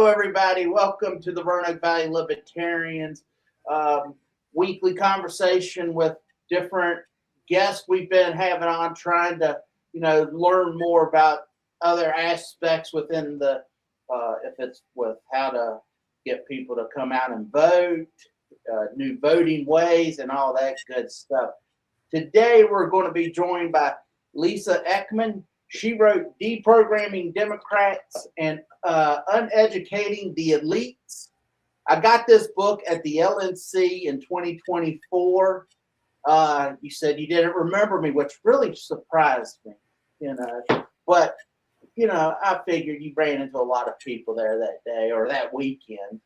Hello, everybody. Welcome to the Roanoke Valley Libertarians weekly conversation with different guests we've been having on, trying to, learn more about other aspects within the, if it's with how to get people to come out and vote, new voting ways, and all that good stuff. Today, we're going to be joined by Lisa Ekman. She wrote Deprogramming Democrats and Uneducating the Elites. I got this book at the LNC in 2024. You said you didn't remember me, which really surprised me, But, I figured you ran into a lot of people there that day or that weekend.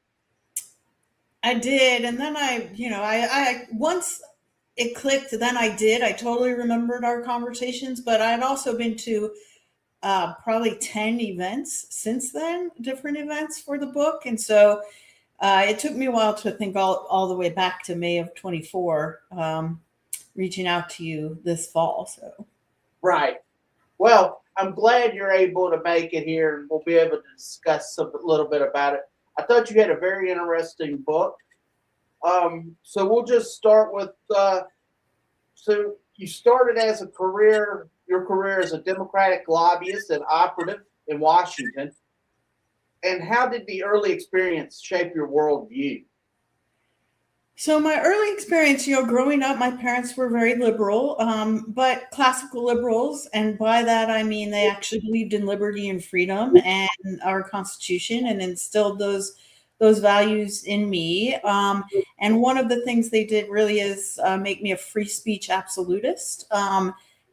I did. And then I once it clicked, then I did. I totally remembered our conversations, but I'd also been to probably 10 events since then, different events for the book. And so it took me a while to think all the way back to May of 24, reaching out to you this fall. So, right. Well, I'm glad you're able to make it here, and we'll be able to discuss a little bit about it. I thought you had a very interesting book. So we'll just start with, so you started as your career as a Democratic lobbyist and operative in Washington. And how did the early experience shape your worldview? So my early experience, growing up, my parents were very liberal, but classical liberals. And by that, I mean, they actually believed in liberty and freedom and our Constitution and instilled those values in me. And one of the things they did really is make me a free speech absolutist.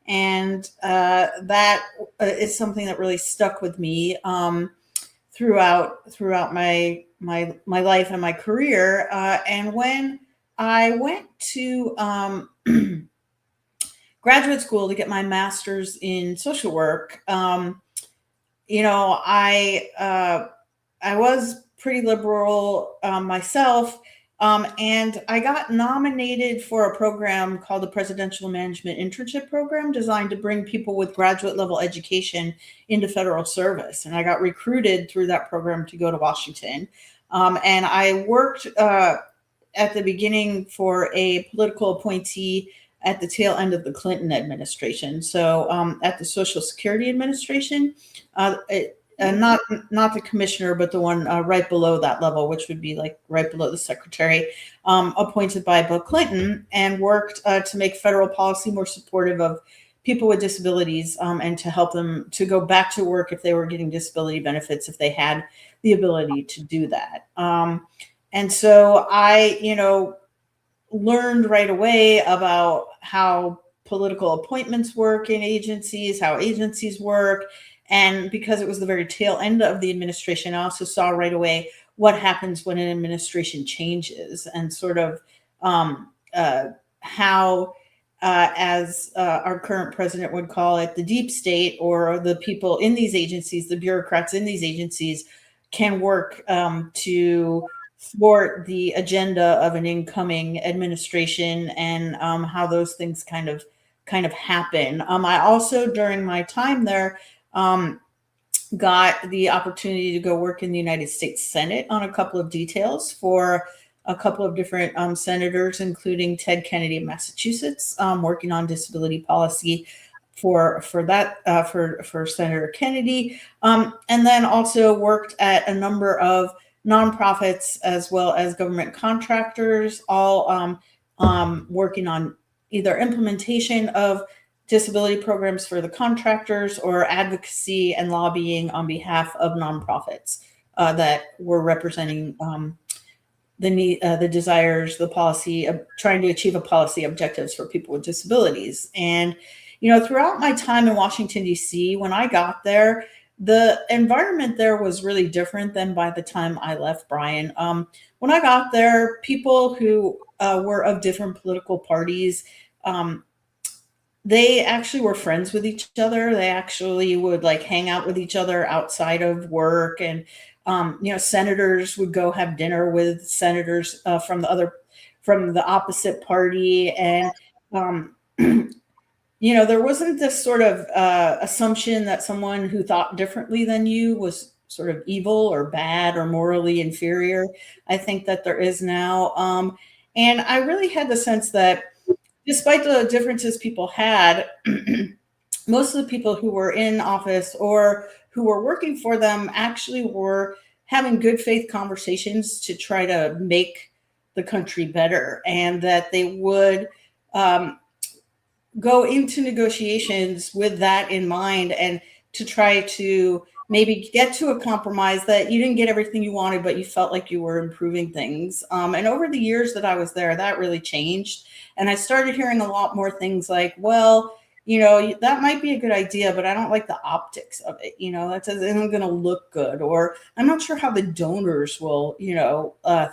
And that is something that really stuck with me throughout my life and my career. And when I went to graduate school to get my master's in social work, I was pretty liberal myself. And I got nominated for a program called the Presidential Management Internship Program, designed to bring people with graduate level education into federal service. And I got recruited through that program to go to Washington. And I worked at the beginning for a political appointee at the tail end of the Clinton administration. So at the Social Security Administration, not the commissioner, but the one right below that level, which would be like right below the secretary, appointed by Bill Clinton, and worked to make federal policy more supportive of people with disabilities and to help them to go back to work if they were getting disability benefits, if they had the ability to do that. And so I, learned right away about how political appointments work in agencies, how agencies work. And because it was the very tail end of the administration, I also saw right away what happens when an administration changes and sort of how, as our current president would call it, the deep state, or the people in these agencies, the bureaucrats in these agencies, can work to thwart the agenda of an incoming administration, and how those things kind of happen. I also, during my time there, got the opportunity to go work in the United States Senate on a couple of details for a couple of different senators, including Ted Kennedy of Massachusetts, working on disability policy for Senator Kennedy, and then also worked at a number of nonprofits as well as government contractors, all working on either implementation of disability programs for the contractors or advocacy and lobbying on behalf of nonprofits that were representing the need, the desires, the policy of trying to achieve a policy objectives for people with disabilities. And, throughout my time in Washington, D.C., when I got there, the environment there was really different than by the time I left, Brian. When I got there, people who were of different political parties, they actually were friends with each other. They actually would hang out with each other outside of work. And, senators would go have dinner with senators from the opposite party. And, there wasn't this sort of assumption that someone who thought differently than you was sort of evil or bad or morally inferior. I think that there is now. And I really had the sense that despite the differences people had, most of the people who were in office or who were working for them actually were having good faith conversations to try to make the country better, and that they would go into negotiations with that in mind, and to try to maybe get to a compromise that you didn't get everything you wanted, but you felt like you were improving things. And over the years that I was there, that really changed. And I started hearing a lot more things like, well, that might be a good idea, but I don't like the optics of it. That isn't going to look good, or I'm not sure how the donors will,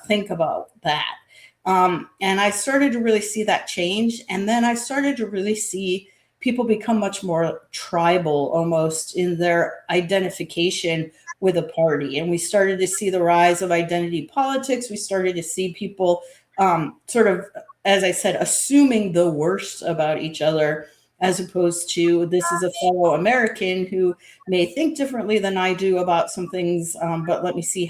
think about that. And I started to really see that change. And then I started to really see people become much more tribal almost in their identification with a party. And we started to see the rise of identity politics. We started to see people sort of, as I said, assuming the worst about each other, as opposed to this is a fellow American who may think differently than I do about some things, but let me see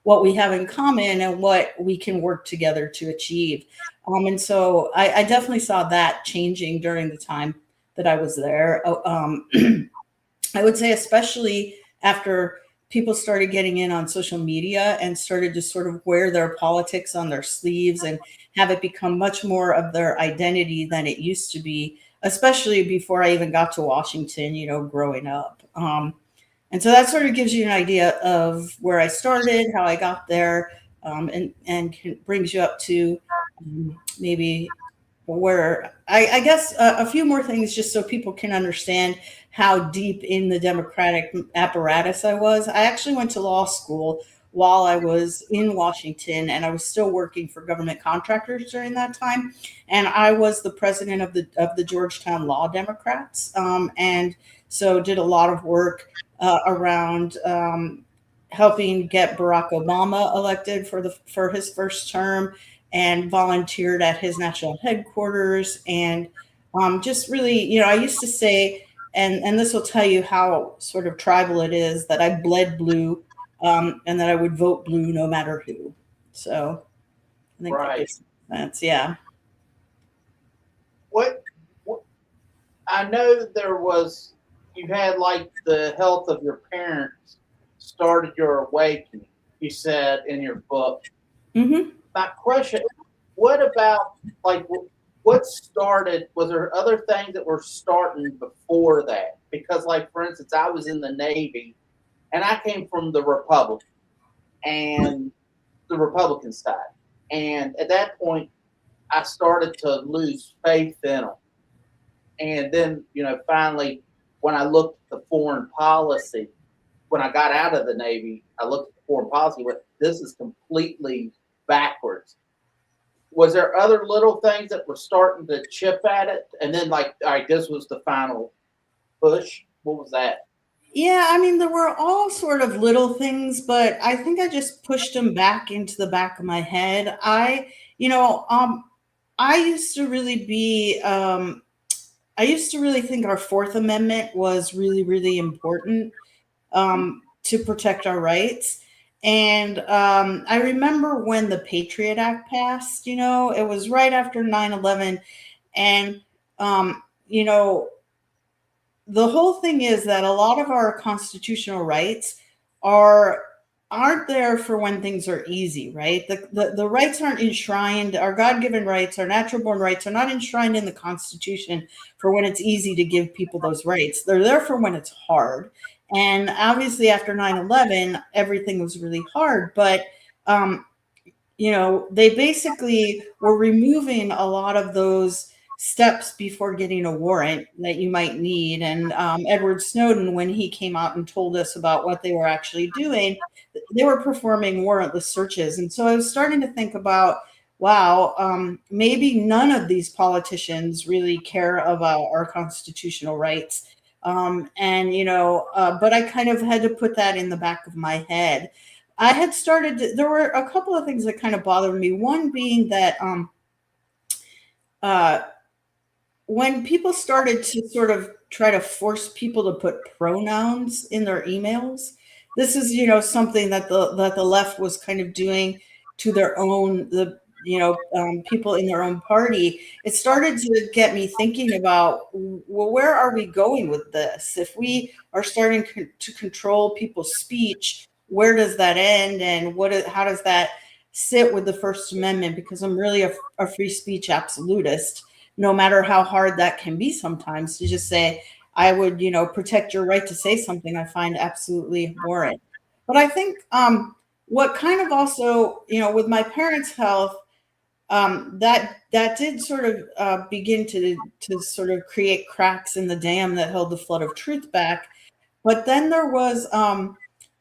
what we have in common and what we can work together to achieve. And so I definitely saw that changing during the time that I was there. I would say especially after people started getting in on social media and started to sort of wear their politics on their sleeves and have it become much more of their identity than it used to be, especially before I even got to Washington, growing up. And so that sort of gives you an idea of where I started, how I got there, and brings you up to maybe where I guess a few more things just so people can understand how deep in the democratic apparatus I was. I actually went to law school while I was in Washington, and I was still working for government contractors during that time. And I was the president of the Georgetown Law Democrats, and so did a lot of work around helping get Barack Obama elected for his first term, and volunteered at his national headquarters. And just really, I used to say, and this will tell you how sort of tribal it is, that I bled blue, and that I would vote blue no matter who. So I think that makes sense. Yeah. What I know that you had like the health of your parents started your awakening, you said in your book. Mm-hmm. My question, what about like was there other things that were starting before that? Because like, for instance, I was in the Navy and I came from the Republican side. And at that point, I started to lose faith in them. And then, finally, when I looked at the foreign policy, when I got out of the Navy, I looked at the foreign policy, but this is completely backwards. Was there other little things that were starting to chip at it? And then, like, all right, this was the final push. What was that? Yeah, I mean, there were all sort of little things, but I think I just pushed them back into the back of my head. I used to really be, I used to really think our Fourth Amendment was really, really important to protect our rights. And I remember when the Patriot Act passed, it was right after 9/11. And, the whole thing is that a lot of our constitutional rights aren't there for when things are easy, right? The rights aren't enshrined, our God-given rights, our natural born rights are not enshrined in the Constitution for when it's easy to give people those rights. They're there for when it's hard. And obviously after 9/11, everything was really hard, but they basically were removing a lot of those steps before getting a warrant that you might need. And Edward Snowden, when he came out and told us about what they were actually doing, they were performing warrantless searches. And so I was starting to think about, wow, maybe none of these politicians really care about our constitutional rights. But I kind of had to put that in the back of my head. I had started, there were a couple of things that kind of bothered me. One being that when people started to sort of try to force people to put pronouns in their emails, this is, something that the left was kind of doing to their own, people in their own party. It started to get me thinking about, well, where are we going with this? If we are starting to control people's speech, where does that end? And how does that sit with the First Amendment? Because I'm really a free speech absolutist, no matter how hard that can be sometimes to just say, I would, protect your right to say something I find absolutely abhorrent. But I think what kind of also, with my parents' health, that did sort of begin to sort of create cracks in the dam that held the flood of truth back. But then there was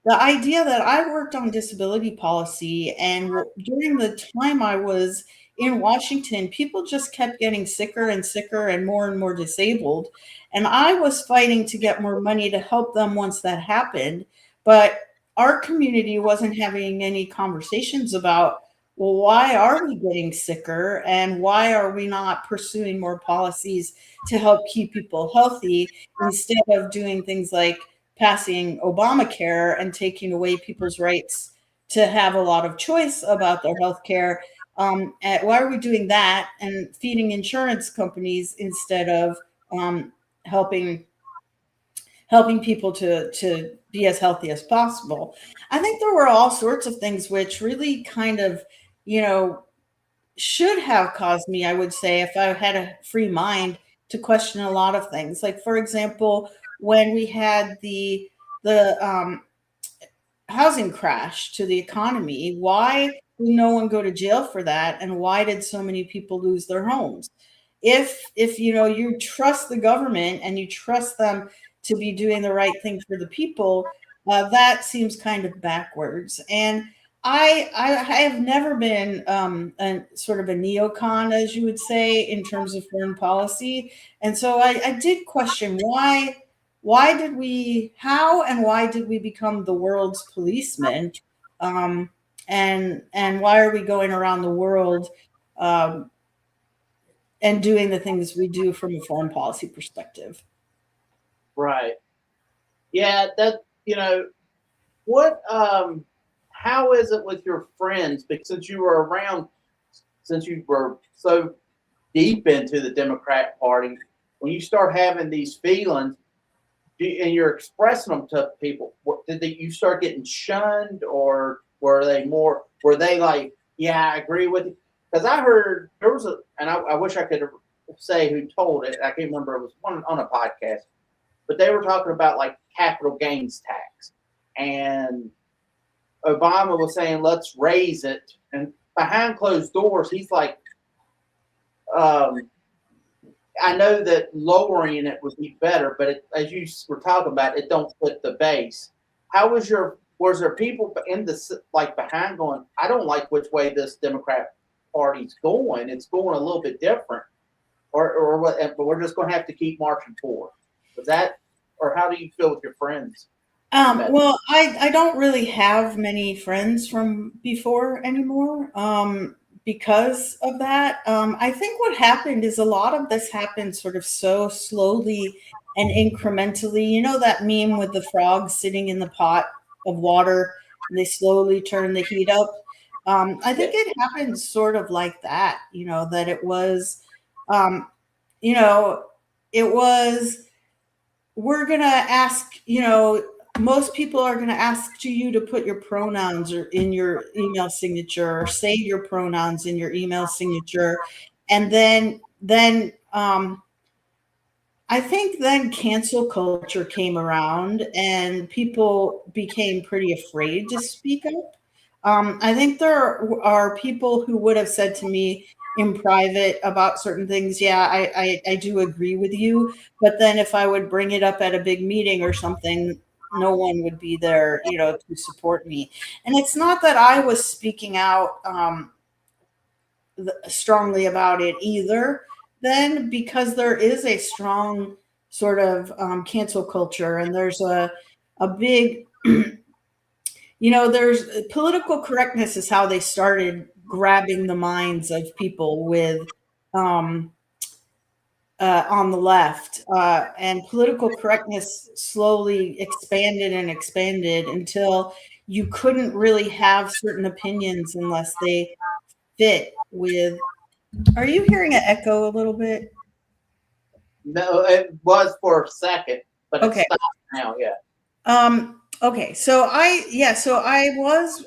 the idea that I worked on disability policy, and during the time I was in Washington, people just kept getting sicker and sicker and more disabled. And I was fighting to get more money to help them once that happened. But our community wasn't having any conversations about, well, why are we getting sicker and why are we not pursuing more policies to help keep people healthy instead of doing things like passing Obamacare and taking away people's rights to have a lot of choice about their health care. Why are we doing that and feeding insurance companies instead of helping people to be as healthy as possible? I think there were all sorts of things which really kind of, should have caused me, I would say, if I had a free mind, to question a lot of things. Like, for example, when we had the housing crash to the economy, why did no one go to jail for that, and why did so many people lose their homes? If you trust the government and you trust them to be doing the right thing for the people, that seems kind of backwards. And I have never been a sort of a neocon, as you would say, in terms of foreign policy, and so I did question why did we how and why did we become the world's policeman, um, and why are we going around the world um, and doing the things we do from a foreign policy perspective? Right. Yeah, that what how is it with your friends? Because since you were around, since you were so deep into the Democrat Party, when you start having these feelings, and you're expressing them to people, you start getting shunned, or were they like, yeah, I agree with you? Because I heard there was and I wish I could say who told it. I can't remember. It was one on a podcast, but they were talking about like capital gains tax, and Obama was saying let's raise it, and behind closed doors, he's like, um, I know that lowering it would be better, but as you were talking about, it don't fit the base. How was there people in the like behind going, I don't like which way this Democrat Party's going. It's going a little bit different, or what? But we're just going to have to keep marching forward. Was that, or how do you feel with your friends? Well, I don't really have many friends from before anymore, because of that. I think what happened is a lot of this happened sort of so slowly and incrementally. You know that meme with the frogs sitting in the pot of water and they slowly turn the heat up? I Yeah, think it happened sort of like that, that it was, um, you know, it was, we're going to ask, most people are going to ask you to put your pronouns or in your email signature, or say your pronouns in your email signature. And then I think then cancel culture came around and people became pretty afraid to speak up. I think there are people who would have said to me in private about certain things, yeah, I do agree with you. But then if I would bring it up at a big meeting or something, no one would be there, to support me. And it's not that I was speaking out strongly about it either, then, because there is a strong sort of cancel culture, and there's a big, there's political correctness is how they started grabbing the minds of people with um, on the left, and political correctness slowly expanded and expanded until you couldn't really have certain opinions unless they fit with. Are you hearing an echo a little bit? No, it was for a second, but Okay. it's stopped now. Yeah. Okay. So I was,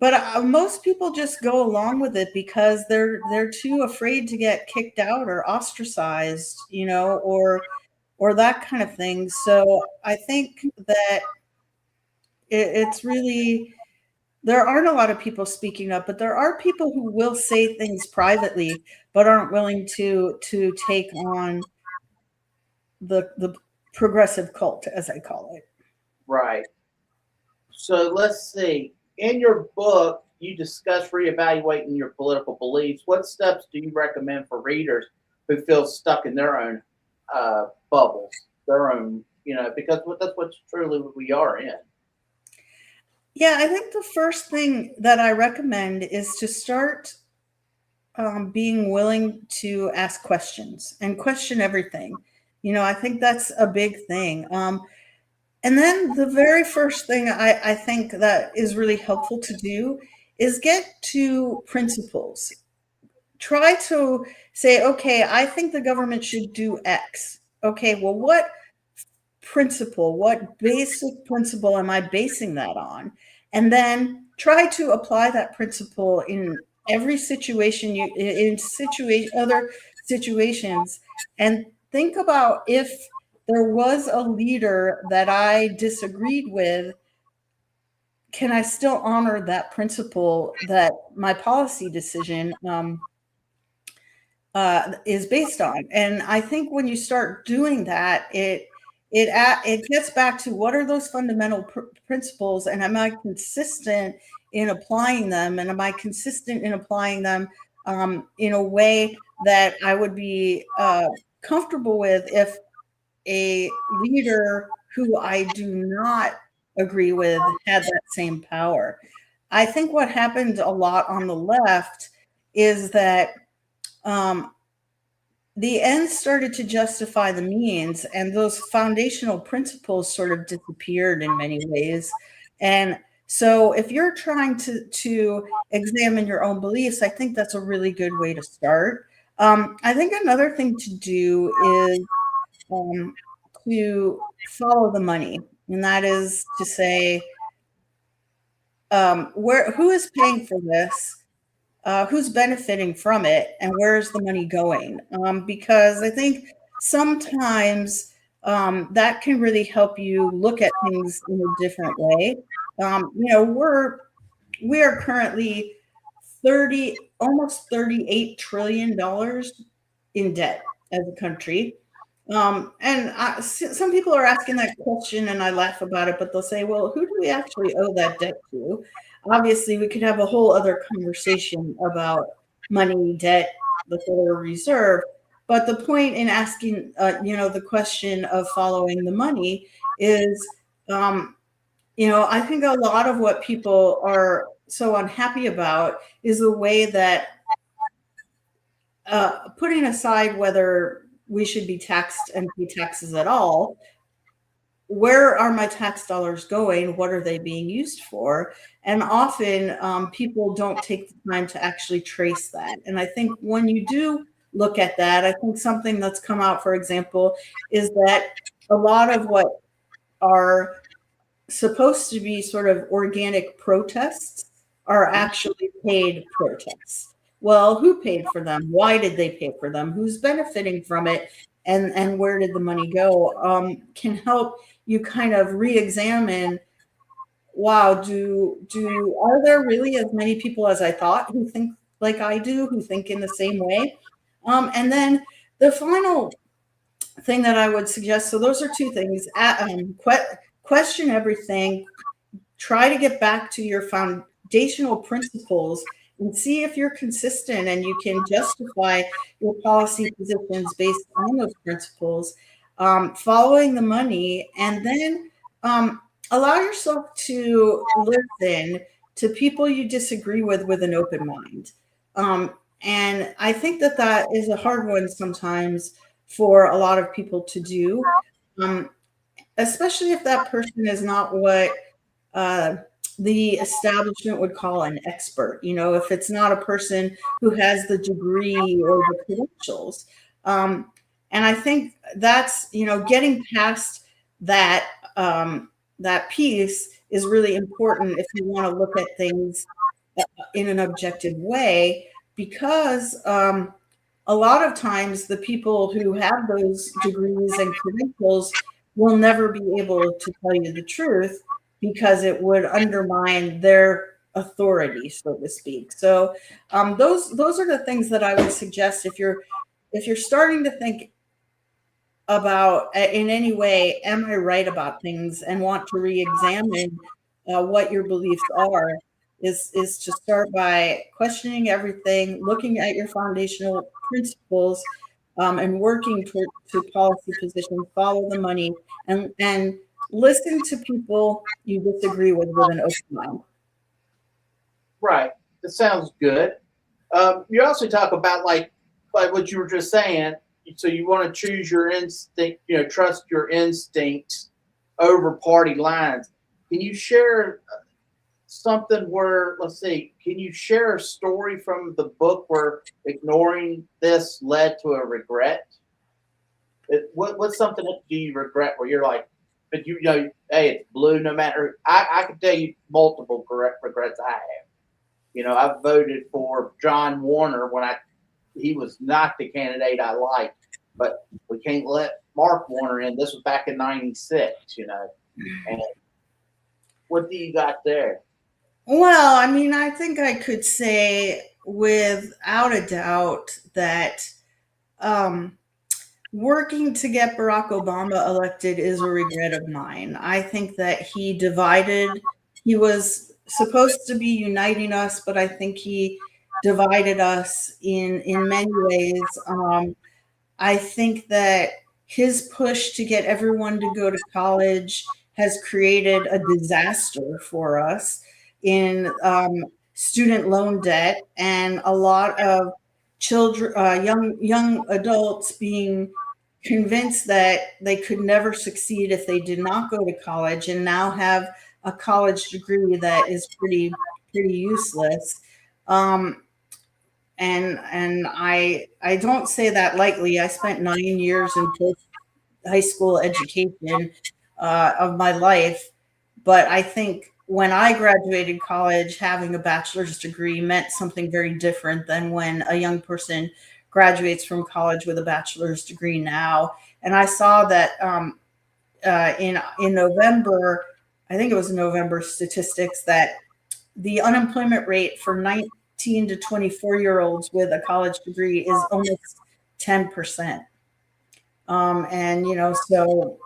but most people just go along with it because they're too afraid to get kicked out or ostracized, or that kind of thing. So I think that it's really, there aren't a lot of people speaking up, but there are people who will say things privately, but aren't willing to take on the progressive cult, as I call it. Right. So let's see. In your book, you discuss reevaluating your political beliefs. What steps do you recommend for readers who feel stuck in their own bubbles, their own, because that's what truly we are in. Yeah, I think the first thing that I recommend is to start being willing to ask questions and question everything. I think that's a big thing. And then the very first thing I think that is really helpful to do is get to principles. Try to say, okay, I think the government should do X. Okay, well, what basic principle am I basing that on? And then try to apply that principle in every situation, other situations, and think about, if there was a leader that I disagreed with, can I still honor that principle that my policy decision is based on? And I think when you start doing that, it gets back to, what are those fundamental principles, and am I consistent in applying them? And am I consistent in applying them in a way that I would be comfortable with if a leader who I do not agree with had that same power? I think what happened a lot on the left is that the ends started to justify the means, and those foundational principles sort of disappeared in many ways. And so if you're trying to examine your own beliefs, I think that's a really good way to start. I think another thing to do is to follow the money, and that is to say, who is paying for this? Who's benefiting from it, and where's the money going? Because I think sometimes that can really help you look at things in a different way. We are currently almost $38 trillion in debt as a country. Some people are asking that question, and I laugh about it, but they'll say, well, who do we actually owe that debt to? Obviously, we could have a whole other conversation about money, debt, the Federal Reserve. But the point in asking, the question of following the money is, I think a lot of what people are so unhappy about is the way that, putting aside whether we should be taxed and pay taxes at all, where are my tax dollars going? What are they being used for? And often people don't take the time to actually trace that. And I think when you do look at that, I think something that's come out, for example, is that a lot of what are supposed to be sort of organic protests are actually paid protests. Well, who paid for them? Why did they pay for them? Who's benefiting from it? And where did the money go? Can help you kind of re-examine, wow, are there really as many people as I thought who think like I do, who think in the same way? And then the final thing that I would suggest, so those are two things: question everything, try to get back to your foundational principles, and see if you're consistent and you can justify your policy positions based on those principles, following the money, and then allow yourself to listen to people you disagree with an open mind. And I think that that is a hard one sometimes for a lot of people to do, um, especially if that person is not what uh, the establishment would call an expert. You know, if it's not a person who has the degree or the credentials. Um, and I think that's, you know, getting past that that piece is really important if you want to look at things in an objective way, because a lot of times the people who have those degrees and credentials will never be able to tell you the truth because it would undermine their authority, so to speak. So those are the things that I would suggest if you're starting to think about in any way, am I right about things, and want to re-examine what your beliefs are, is to start by questioning everything, looking at your foundational principles, and working toward to policy positions, follow the money, and listen to people you disagree with an open mind. Right. That sounds good. You also talk about like what you were just saying. So you want to choose your instinct, you know, trust your instincts over party lines. Can you share something where, let's see, can you share a story from the book where ignoring this led to a regret? What's something that do you regret where you're like, but you know, hey, it's blue no matter. I can tell you multiple regrets I have. You know, I voted for John Warner when he was not the candidate I liked, but we can't let Mark Warner in. This was back in '96, you know. And what do you got there? Well, I mean, I think I could say without a doubt that um, working to get Barack Obama elected is a regret of mine. I think that he was supposed to be uniting us, but I think he divided us in many ways. I think that his push to get everyone to go to college has created a disaster for us in student loan debt, and a lot of children, young adults being convinced that they could never succeed if they did not go to college, and now have a college degree that is pretty useless. Um, and I don't say that lightly. I spent 9 years in post high school education of my life, but I think when I graduated college, having a bachelor's degree meant something very different than when a young person graduates from college with a bachelor's degree now. And I saw that in November, I think it was November statistics, that the unemployment rate for 19 to 24-year-olds with a college degree is almost 10%. And, you know, so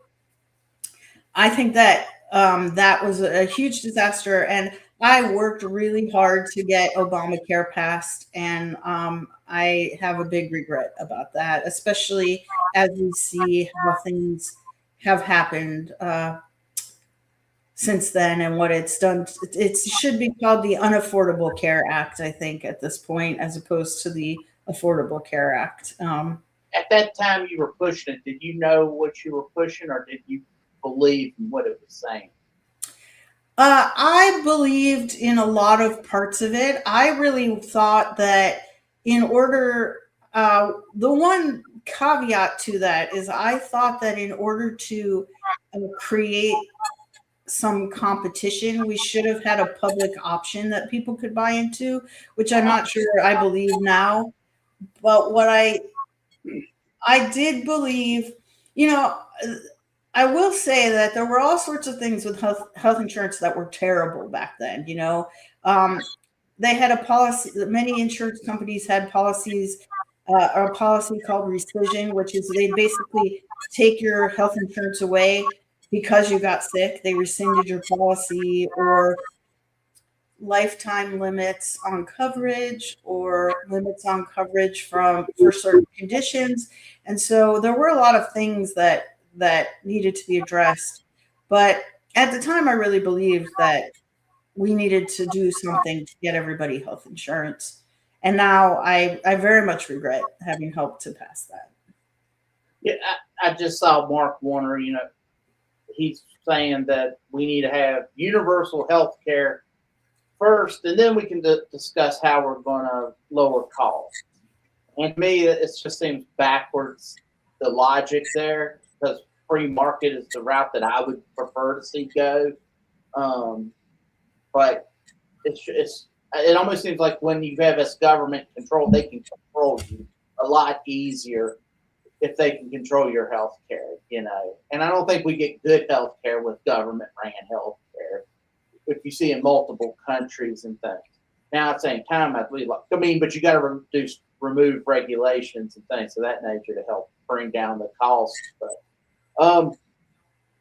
I think that that was a huge disaster. And I worked really hard to get Obamacare passed. And I have a big regret about that, especially as we see how things have happened since then and what it's done. It should be called the Unaffordable Care Act, I think, at this point, as opposed to the Affordable Care Act. At that time you were pushing it, did you know what you were pushing, or did you believe in what it was saying? I believed in a lot of parts of it. I really thought that in order, the one caveat to that is I thought that in order to create some competition, we should have had a public option that people could buy into, which I'm not sure I believe now. But what I did believe, you know, I will say that there were all sorts of things with health insurance that were terrible back then. You know, um, they had a policy. Many insurance companies had policies, or a policy called rescission, which is they basically take your health insurance away because you got sick. They rescinded your policy, or lifetime limits on coverage, or limits on coverage for certain conditions. And so there were a lot of things that needed to be addressed. But at the time, I really believed that we needed to do something to get everybody health insurance. And now I very much regret having helped to pass that. Yeah, I just saw Mark Warner. He's saying that we need to have universal health care first, and then we can discuss how we're going to lower costs. And to me, it just seems backwards, the logic there, because free market is the route that I would prefer to see go. But it almost seems like when you have this government control, they can control you a lot easier if they can control your health care, And I don't think we get good health care with government ran health care, if you see in multiple countries and things. Now at the same time, but you got to remove regulations and things of that nature to help bring down the costs. But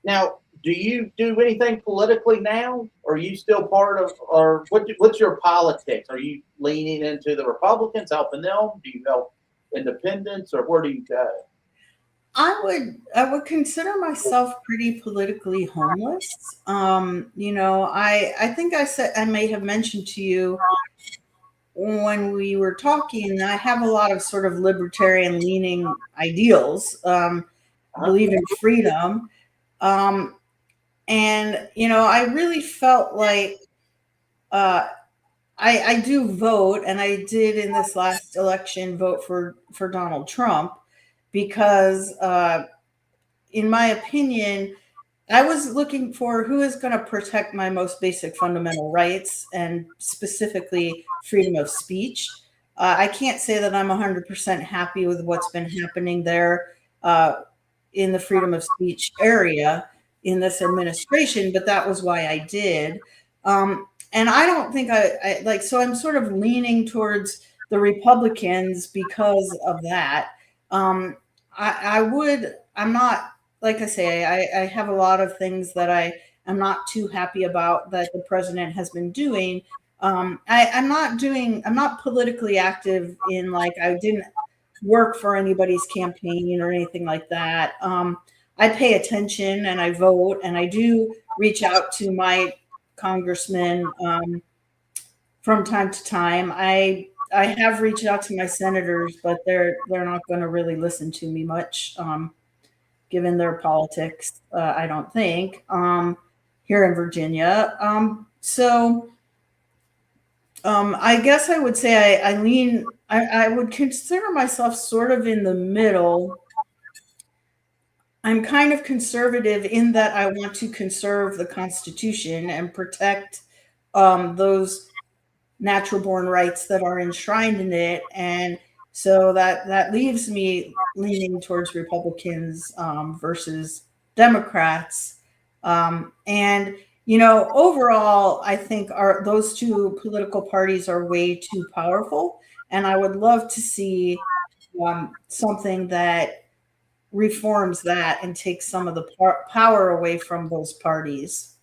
now, do you do anything politically now? Are you still part of, or what's your politics? Are you leaning into the Republicans, helping them? Do you help independents, or where do you go? I would consider myself pretty politically homeless. I think I may have mentioned to you when we were talking, I have a lot of sort of libertarian leaning ideals. Believe in freedom. And, I really felt like I do vote, and I did in this last election vote for Donald Trump because, in my opinion, I was looking for who is going to protect my most basic fundamental rights, and specifically freedom of speech. I can't say that I'm 100% happy with what's been happening there in the freedom of speech area in this administration, but that was why I did. And I don't think I like, so I'm sort of leaning towards the Republicans because of that. I'm not, like I say, I have a lot of things that I'm not too happy about that the president has been doing. I'm not politically active in, like, I didn't work for anybody's campaign or anything like that. I pay attention and I vote, and I do reach out to my congressman from time to time. I have reached out to my senators, but they're not going to really listen to me much, given their politics. I don't think here in Virginia. I guess I would say I would consider myself sort of in the middle. I'm kind of conservative in that I want to conserve the Constitution and protect those natural born rights that are enshrined in it. And so that leaves me leaning towards Republicans versus Democrats. And overall, I think those two political parties are way too powerful, and I would love to see something that reforms that and takes some of the power away from those parties,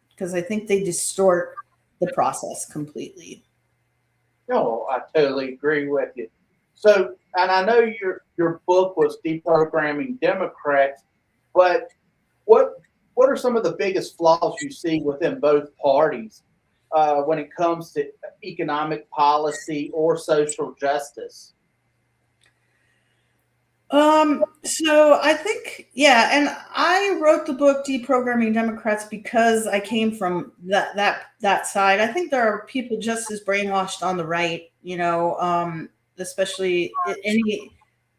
because I think they distort the process completely. No, I totally agree with you. So, and I know your book was Deprogramming Democrats, but what are some of the biggest flaws you see within both parties when it comes to economic policy or social justice? So I think, yeah, and I wrote the book Deprogramming Democrats because I came from that side. I think there are people just as brainwashed on the right, especially any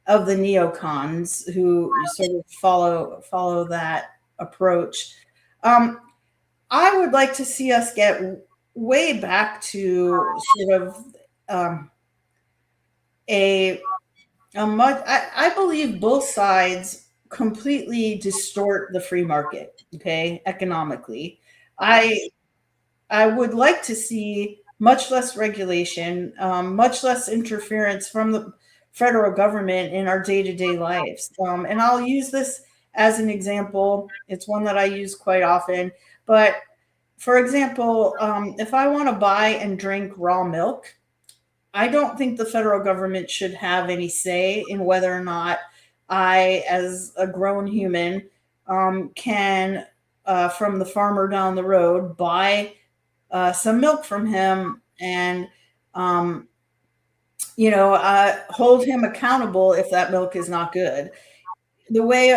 of the neocons who sort of follow that approach. I would like to see us get way back to sort of I believe both sides completely distort the free market, okay, economically. I would like to see much less regulation, much less interference from the federal government in our day-to-day lives. And I'll use this as an example. It's one that I use quite often. But for example, if I want to buy and drink raw milk, I don't think the federal government should have any say in whether or not I, as a grown human, can, from the farmer down the road, buy some milk from him and hold him accountable if that milk is not good. The way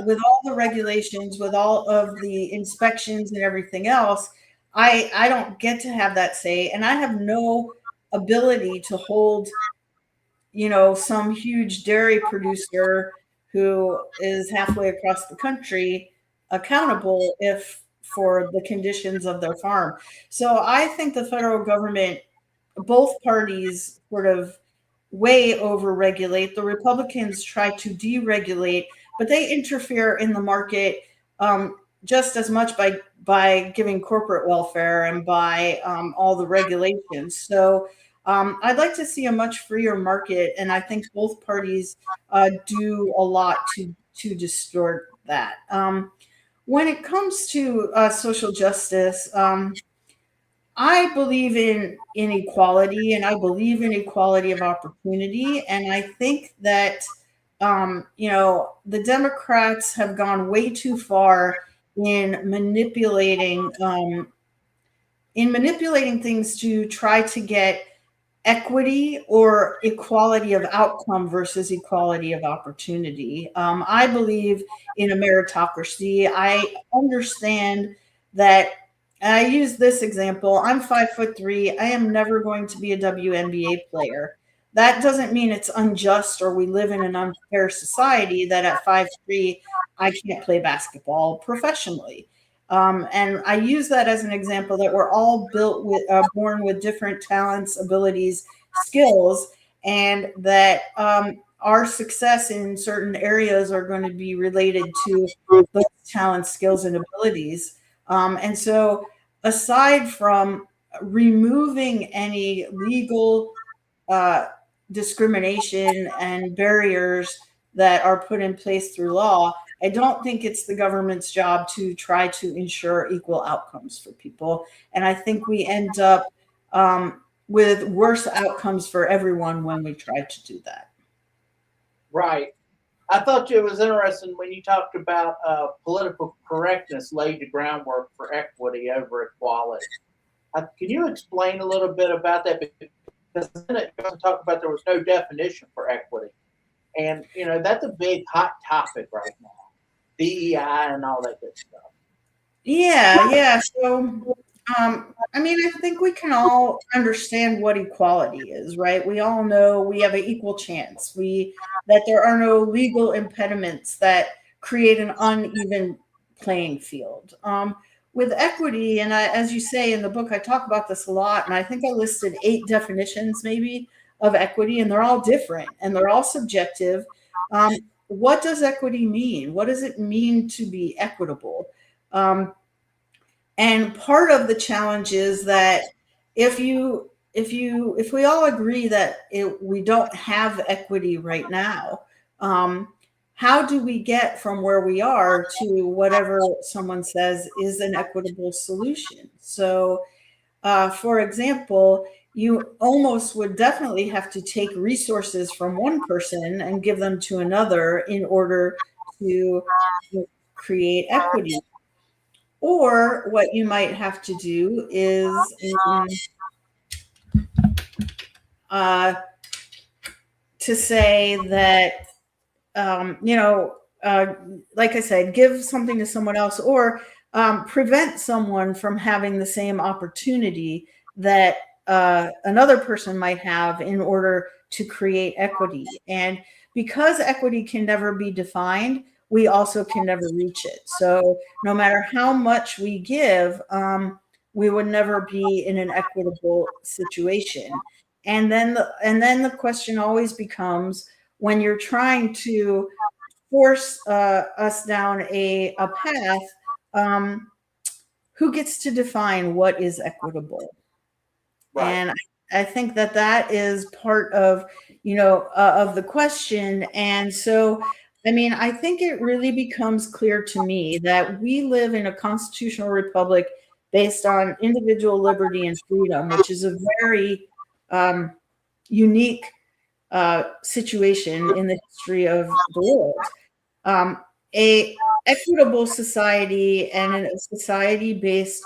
with all the regulations, with all of the inspections and everything else, I don't get to have that say, and I have no ability to hold some huge dairy producer who is halfway across the country accountable if for the conditions of their farm. So I think the federal government, both parties sort of way over regulate. The Republicans try to deregulate, but they interfere in the market just as much by giving corporate welfare and by all the regulations. So I'd like to see a much freer market, and I think both parties do a lot to distort that. When it comes to social justice, I believe in inequality, and I believe in equality of opportunity. And I think that, the Democrats have gone way too far in manipulating things to try to get equity or equality of outcome versus equality of opportunity. I believe in a meritocracy. I understand that. I use this example. I'm 5'3". I am never going to be a WNBA player. That doesn't mean it's unjust or we live in an unfair society that at 5'3", I can't play basketball professionally. And I use that as an example that we're all born with different talents, abilities, skills, and that our success in certain areas are going to be related to those talents, skills, and abilities. And so, aside from removing any legal discrimination and barriers that are put in place through law, I don't think it's the government's job to try to ensure equal outcomes for people. And I think we end up with worse outcomes for everyone when we try to do that. Right. I thought it was interesting when you talked about political correctness laid the groundwork for equity over equality. Can you explain a little bit about that? Because then it goes to talk about there was no definition for equity. And, that's a big hot topic right now. DEI and all that good stuff. Yeah. So, I think we can all understand what equality is, right? We all know we have an equal chance. That there are no legal impediments that create an uneven playing field. With equity, and as you say in the book, I talk about this a lot, and I think I listed 8 definitions maybe of equity, and they're all different and they're all subjective. What does equity mean? What does it mean to be equitable? And part of the challenge is that if we all agree that we don't have equity right now, how do we get from where we are to whatever someone says is an equitable solution? So, for example, you almost would definitely have to take resources from one person and give them to another in order to create equity. Or what you might have to do is to say that, like I said, give something to someone else, or prevent someone from having the same opportunity that another person might have in order to create equity. And because equity can never be defined, we also can never reach it. So no matter how much we give, we would never be in an equitable situation. And then the question always becomes, when you're trying to force us down a path, who gets to define what is equitable? Right. And I think that is part of the question. And so, I think it really becomes clear to me that we live in a constitutional republic based on individual liberty and freedom, which is a very unique situation in the history of the world. A equitable society and a society based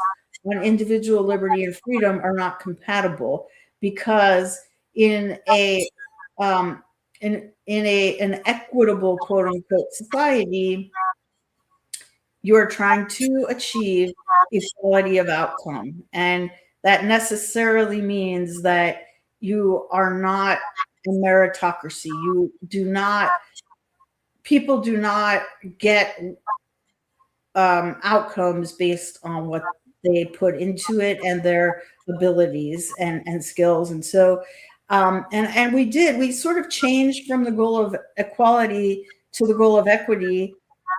on individual liberty and freedom are not compatible, because in a an equitable, quote unquote, society, you're trying to achieve equality of outcome. And that necessarily means that you are not a meritocracy. People do not get outcomes based on what they put into it and their abilities and skills. And so, and we sort of changed from the goal of equality to the goal of equity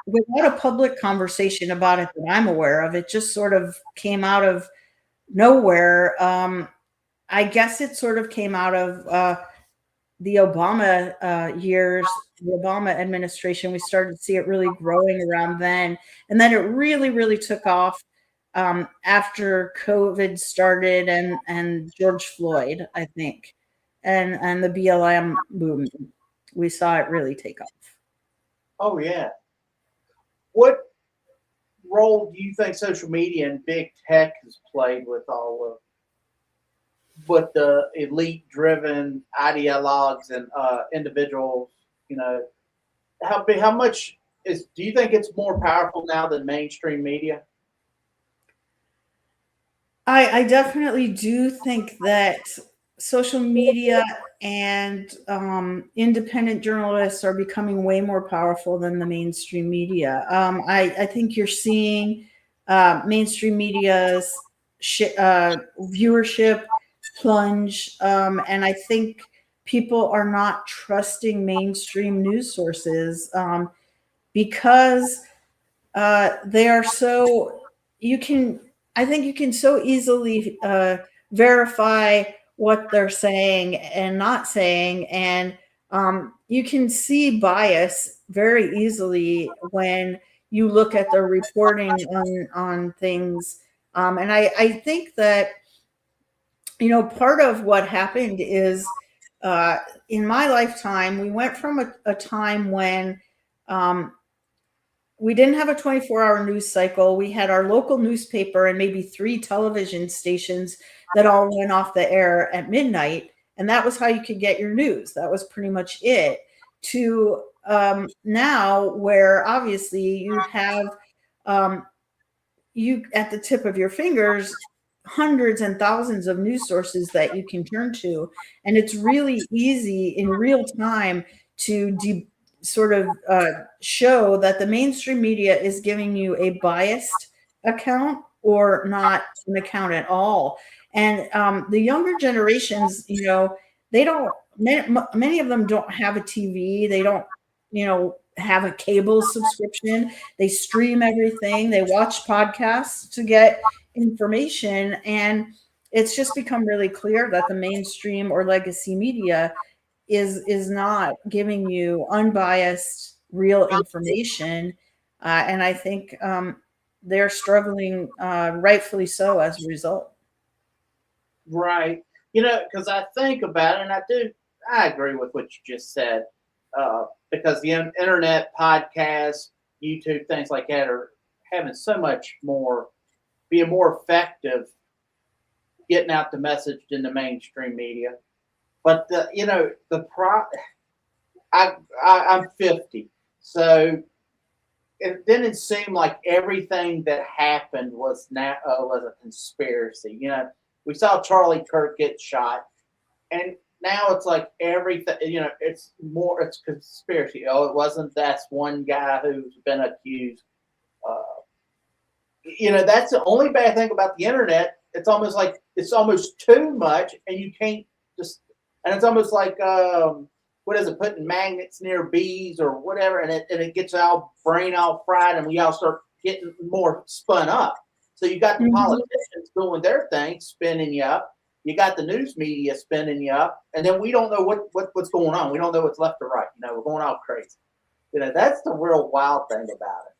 without a public conversation about it that I'm aware of. It just sort of came out of nowhere. I guess it sort of came out of the Obama years, the Obama administration. We started to see it really growing around then. And then it really, really took off after COVID started and George Floyd, I think, and the BLM movement. We saw it really take off. Oh, yeah. What role do you think social media and big tech has played with all of with the elite-driven ideologues and individuals? You know, how much do you think it's more powerful now than mainstream media? I definitely do think that social media and independent journalists are becoming way more powerful than the mainstream media. I think you're seeing mainstream media's viewership plunge, and I think people are not trusting mainstream news sources because they are so I think you can so easily verify what they're saying and not saying, and you can see bias very easily when you look at the reporting on things. And I think that, part of what happened is in my lifetime, we went from a time when we didn't have a 24-hour news cycle. We had our local newspaper and maybe 3 television stations that all went off the air at midnight. And that was how you could get your news. That was pretty much it. To now, where obviously you have you at the tip of your fingers hundreds and thousands of news sources that you can turn to. And it's really easy in real time to sort of show that the mainstream media is giving you a biased account or not an account at all. And the younger generations, they don't, many of them don't have a TV. They don't, have a cable subscription. They stream everything. They watch podcasts to get information. And it's just become really clear that the mainstream or legacy media is not giving you unbiased, real information. And I think they're struggling, rightfully so, as a result. Right. Because I think about it, and I agree with what you just said. Because the internet, podcasts, YouTube, things like that are having so much more, being more effective getting out the message than the mainstream media. But I'm 50, so it didn't seem like everything that happened was a conspiracy. We saw Charlie Kirk get shot, and now it's like everything. It's conspiracy. Oh, it wasn't. That's one guy who's been accused. That's the only bad thing about the internet. It's almost too much, and you can't just. And it's almost like what is it? Putting magnets near bees or whatever, and it gets our brain all fried, and we all start getting more spun up. So you got the politicians doing their thing, spinning you up. You got the news media spinning you up, and then we don't know what's going on. We don't know what's left or right. We're going all crazy. That's the real wild thing about it.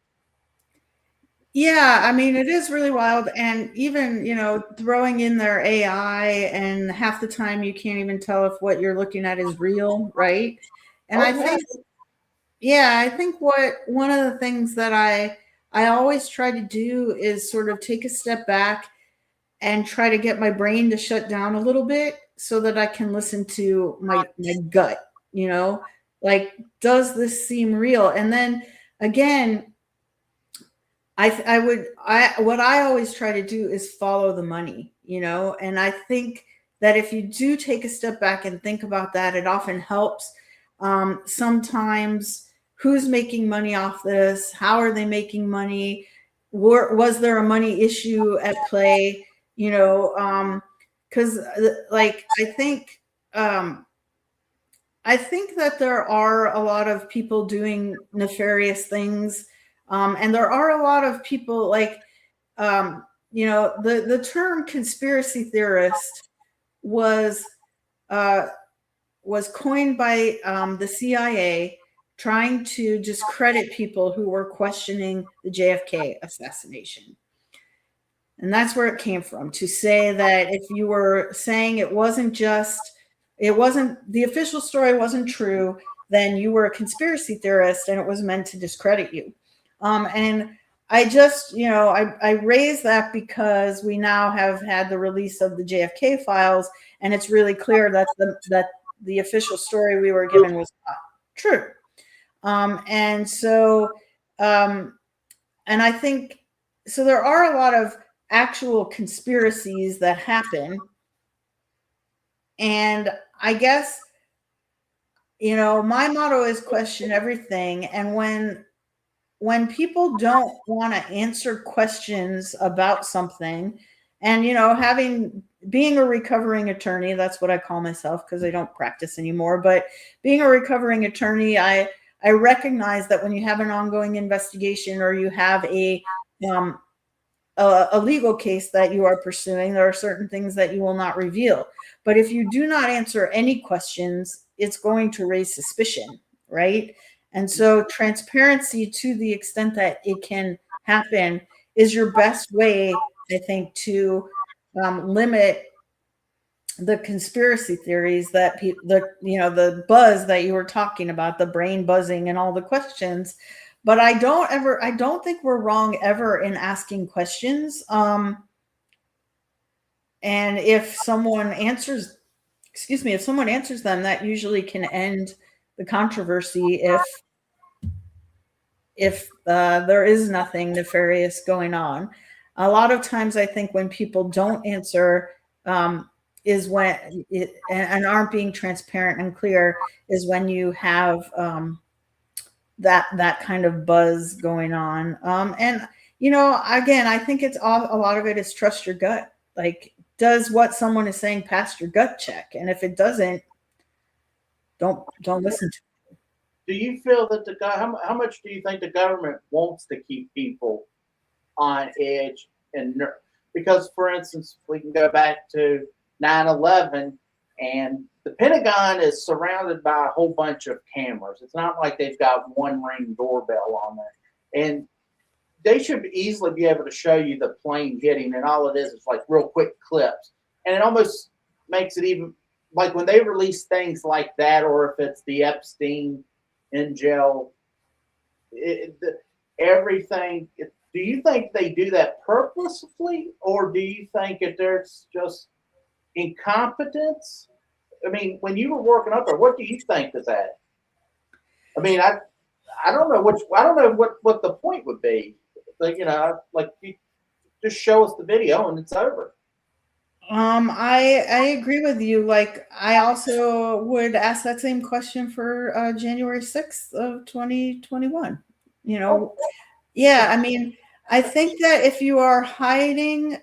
Yeah, I mean, it is really wild. And even, throwing in their AI, and half the time you can't even tell if what you're looking at is real, right? And I think one of the things that I always try to do is sort of take a step back and try to get my brain to shut down a little bit so that I can listen to my gut, like, does this seem real? And then again, what I always try to do is follow the money, and I think that if you do take a step back and think about that, it often helps. Sometimes, who's making money off this? How are they making money? Was there a money issue at play? Because like I think that there are a lot of people doing nefarious things, and there are a lot of people like, the term conspiracy theorist was coined by the CIA, trying to discredit people who were questioning the JFK assassination. And that's where it came from, to say that if you were saying it wasn't the official story wasn't true, then you were a conspiracy theorist and it was meant to discredit you. And I just, I raise that because we now have had the release of the JFK files, and it's really clear that the official story we were given was not true. And I think, so there are a lot of actual conspiracies that happen. And I guess, my motto is question everything. And when people don't want to answer questions about something, and, being a recovering attorney, that's what I call myself because I don't practice anymore, but being a recovering attorney, I recognize that when you have an ongoing investigation or you have a legal case that you are pursuing, there are certain things that you will not reveal. But if you do not answer any questions, it's going to raise suspicion, right? And so transparency, to the extent that it can happen, is your best way, I think, to limit the conspiracy theories that the buzz that you were talking about, the brain buzzing and all the questions. But I don't think we're wrong ever in asking questions. And if someone answers them, that usually can end the controversy if there is nothing nefarious going on. A lot of times I think when people don't answer, is when and aren't being transparent and clear, is when you have that kind of buzz going on. And again, I think it's a lot of it is trust your gut. Like, does what someone is saying pass your gut check? And if it doesn't, don't listen to it. Do you feel that how much do you think the government wants to keep people on edge because, for instance, we can go back to 9/11, and the Pentagon is surrounded by a whole bunch of cameras. It's not like they've got one Ring doorbell on there, and they should easily be able to show you the plane hitting, and all it is like real quick clips. And it almost makes it even like when they release things like that, or if it's the Epstein in jail, everything. Do you think they do that purposefully, or do you think that there's just incompetence? I mean, when you were working up there, what do you think is that? I mean, I don't know what the point would be. Like, you just show us the video and it's over. I agree with you. Like, I also would ask that same question for January 6th of 2021. Yeah, I mean, I think that if you are hiding,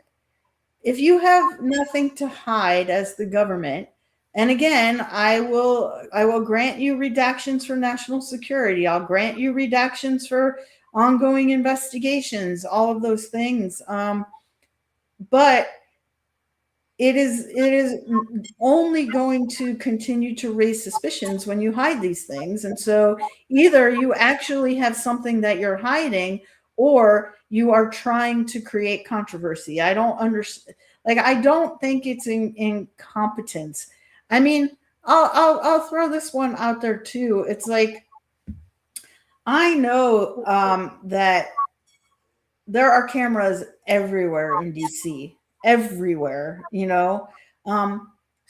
if you have nothing to hide as the government, and again, I will grant you redactions for national security. I'll grant you redactions for ongoing investigations, all of those things. But it is only going to continue to raise suspicions when you hide these things. And so either you actually have something that you're hiding, or you are trying to create controversy. I don't understand. Like, I don't think it's incompetence. I mean, I'll throw this one out there too. It's like, I know that there are cameras everywhere in DC, everywhere,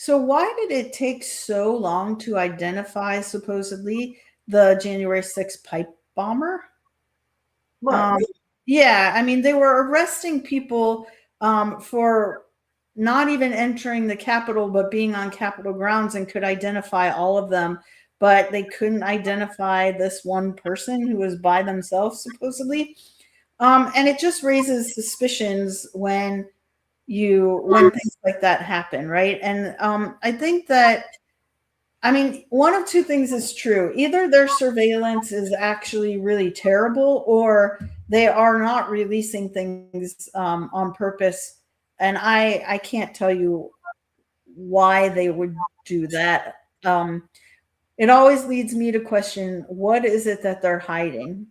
So why did it take so long to identify supposedly the January 6th pipe bomber? Right. Um, yeah, I mean, they were arresting people for not even entering the Capitol, but being on Capitol grounds, and could identify all of them, but they couldn't identify this one person who was by themselves, supposedly. And it just raises suspicions when things like that happen, right? And I think that, I mean, one of two things is true. Either their surveillance is actually really terrible, or they are not releasing things on purpose. And I can't tell you why they would do that. It always leads me to question, what is it that they're hiding?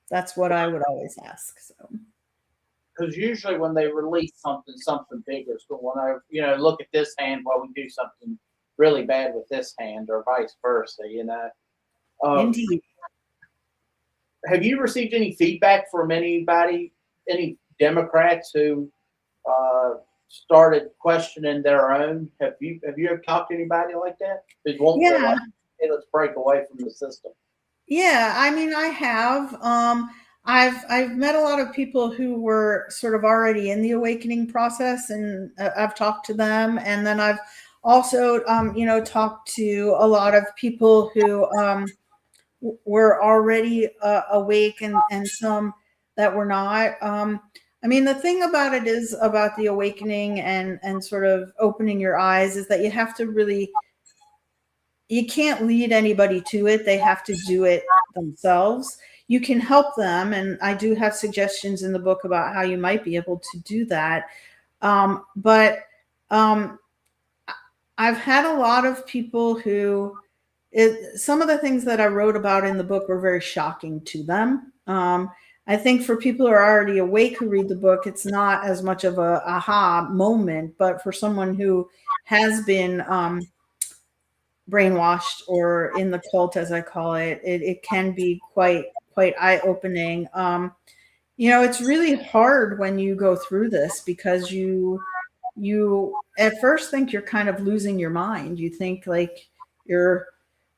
That's what I would always ask. So. Because usually when they release something, something big is going on. Look at this hand while we do something really bad with this hand, or vice versa. Indeed. Have you received any feedback from anybody, any Democrats who started questioning their own? Have you ever talked to anybody like that who won't go Yeah. like, hey, let's break away from the system? Yeah, I mean, I have. I've met a lot of people who were sort of already in the awakening process, and I've talked to them. And then I've also, talked to a lot of people who were already awake, and some that were not. I mean, the thing about it is about the awakening and sort of opening your eyes is that you have to really, you can't lead anybody to it. They have to do it themselves. You can help them, and I do have suggestions in the book about how you might be able to do that. But I've had a lot of people who, some of the things that I wrote about in the book were very shocking to them. I think for people who are already awake who read the book, it's not as much of a aha moment, but for someone who has been brainwashed or in the cult, as I call it, it can be quite eye-opening. It's really hard when you go through this, because you at first think you're kind of losing your mind. You think like you're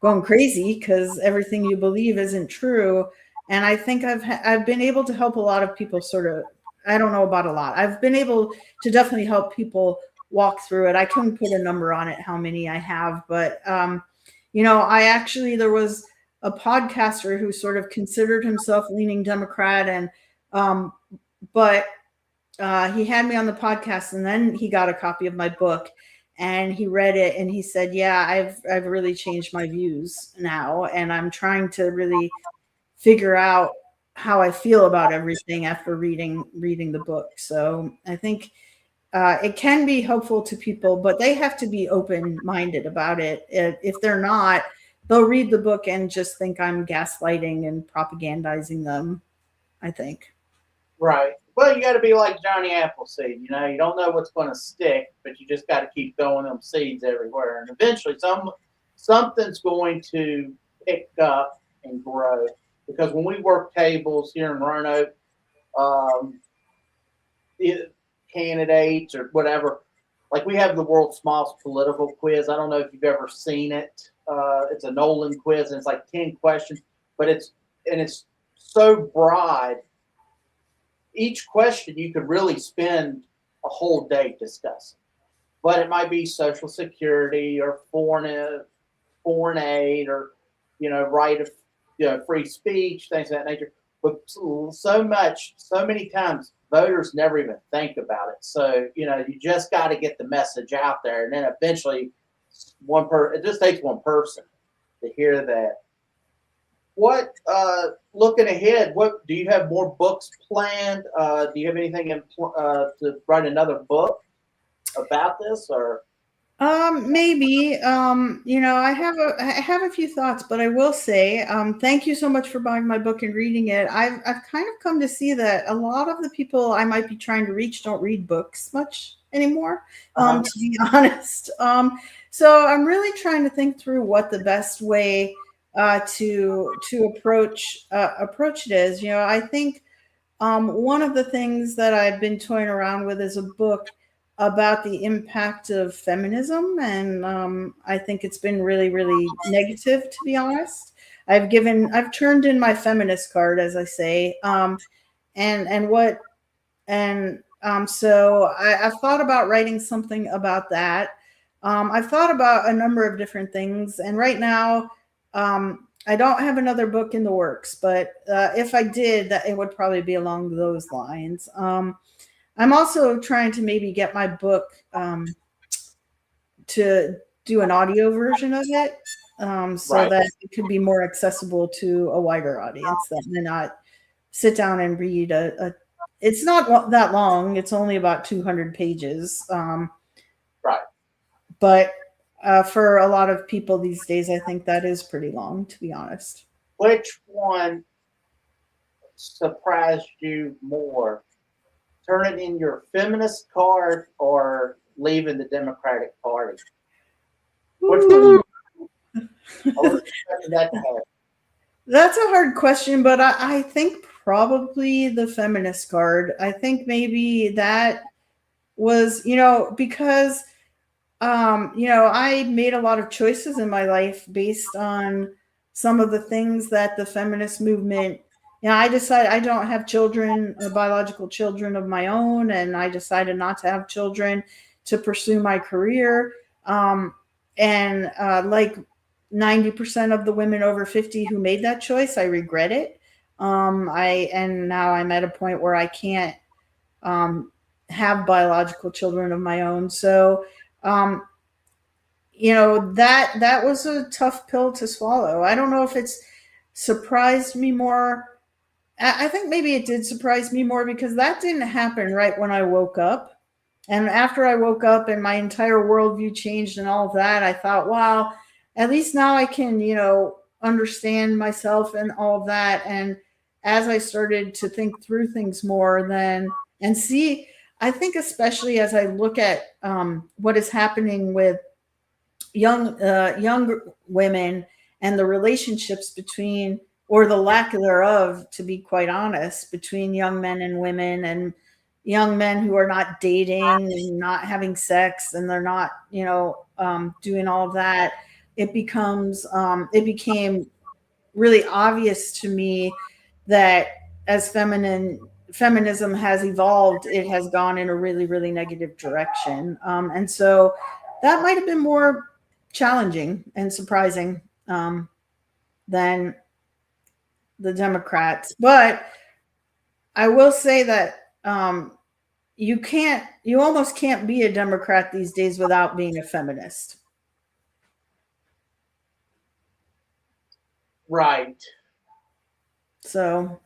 going crazy because everything you believe isn't true. And I think I've been able to help a lot of people sort of, I don't know about a lot. I've been able to definitely help people walk through it. I couldn't put a number on it, how many I have, but there was a podcaster who sort of considered himself leaning Democrat, and but he had me on the podcast, and then he got a copy of my book and he read it, and he said, yeah, I've really changed my views now, and I'm trying to really figure out how I feel about everything after reading the book. So I think it can be helpful to people, but they have to be open-minded about it. If they're not, they'll read the book and just think I'm gaslighting and propagandizing them, I think. Right. Well, you got to be like Johnny Appleseed. You don't know what's going to stick, but you just got to keep throwing them seeds everywhere, and eventually something's going to pick up and grow. Because when we work tables here in Roanoke, candidates or whatever, like we have the world's smallest political quiz. I don't know if you've ever seen it. It's a Nolan quiz, and it's like 10 questions, but it's so broad. Each question you could really spend a whole day discussing, but it might be Social Security or foreign aid, or right of free speech, things of that nature. But so many times voters never even think about it. So you just got to get the message out there, and then eventually it just takes one person to hear that. What looking ahead? What do you have more books planned? Do you have anything to write another book about this, or? Maybe. I have a few thoughts, but I will say, thank you so much for buying my book and reading it. I've kind of come to see that a lot of the people I might be trying to reach don't read books much anymore, to be honest. So I'm really trying to think through what the best way to approach it is. I think one of the things that I've been toying around with is a book about the impact of feminism, and I think it's been really, really negative, to be honest. I've turned in my feminist card, as I say, and what, and so I've thought about writing something about that. I've thought about a number of different things, and right now, I don't have another book in the works, but if I did, that it would probably be along those lines. I'm also trying to maybe get my book to do an audio version of it, so Right. that it could be more accessible to a wider audience that may not sit down and read it's not that long. It's only about 200 pages. Right. But for a lot of people these days, I think that is pretty long, to be honest. Which one surprised you more? Turning in your feminist card or leaving the Democratic Party? Which one? I was expecting that to happen. That's a hard question, but I think probably the feminist card. I think maybe that was, because, I made a lot of choices in my life based on some of the things that the feminist movement, I decided I don't have children, biological children of my own, and I decided not to have children to pursue my career. And like 90% of the women over 50 who made that choice, I regret it. And now I'm at a point where I can't have biological children of my own. So, that was a tough pill to swallow. I don't know if it's surprised me more. I think maybe it did surprise me more because that didn't happen right when I woke up. And after I woke up and my entire worldview changed and all of that, I thought, wow, at least now I can, understand myself and all of that. And as I started to think through things more and see, I think especially as I look at what is happening with young women and the relationships between, or the lack thereof, to be quite honest, between young men and women, and young men who are not dating and not having sex, and they're not, doing all of that. It became really obvious to me that as feminism has evolved, it has gone in a really, really negative direction. And so that might have been more challenging and surprising than the Democrats. But I will say that you almost can't be a Democrat these days without being a feminist. Right. So,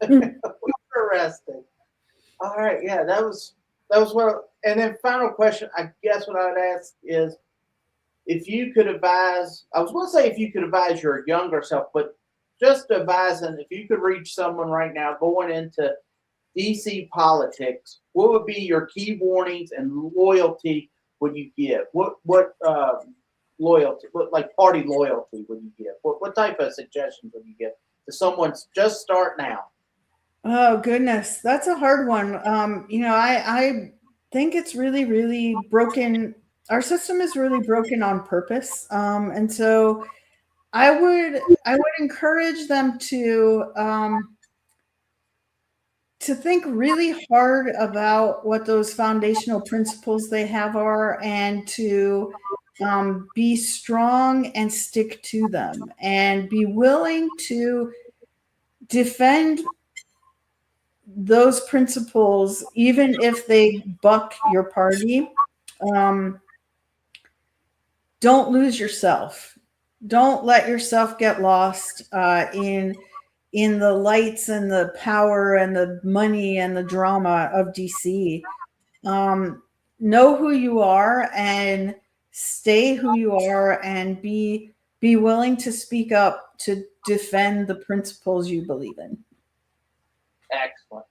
Interesting. All right. Yeah, that was what. And then final question. I guess what I would ask is, if you could advise. I was going to say if you could advise your younger self, but just advising if you could reach someone right now going into DC politics, what would be your key warnings and loyalty would you give? What loyalty, what like party loyalty would you give? What type of suggestions would you give to someone just starting out? oh goodness, that's a hard one. I think it's really, really broken. Our system is really broken on purpose, and so I would encourage them to think really hard about what those foundational principles they have are, and to be strong and stick to them, and be willing to defend those principles even if they buck your party. Don't lose yourself. Don't let yourself get lost in the lights and the power and the money and the drama of DC. Know who you are and stay who you are, and be willing to speak up to defend the principles you believe in. Excellent.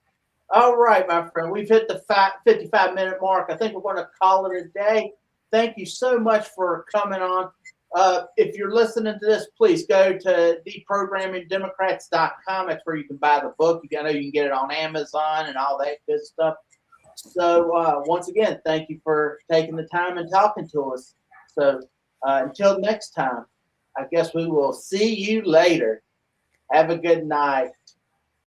All right, my friend. We've hit the 55-minute mark. I think we're going to call it a day. Thank you so much for coming on. If you're listening to this, please go to deprogrammingdemocrats.com. That's where you can buy the book. I know you can get it on Amazon and all that good stuff. So once again, thank you for taking the time and talking to us. So until next time, I guess we will see you later. Have a good night.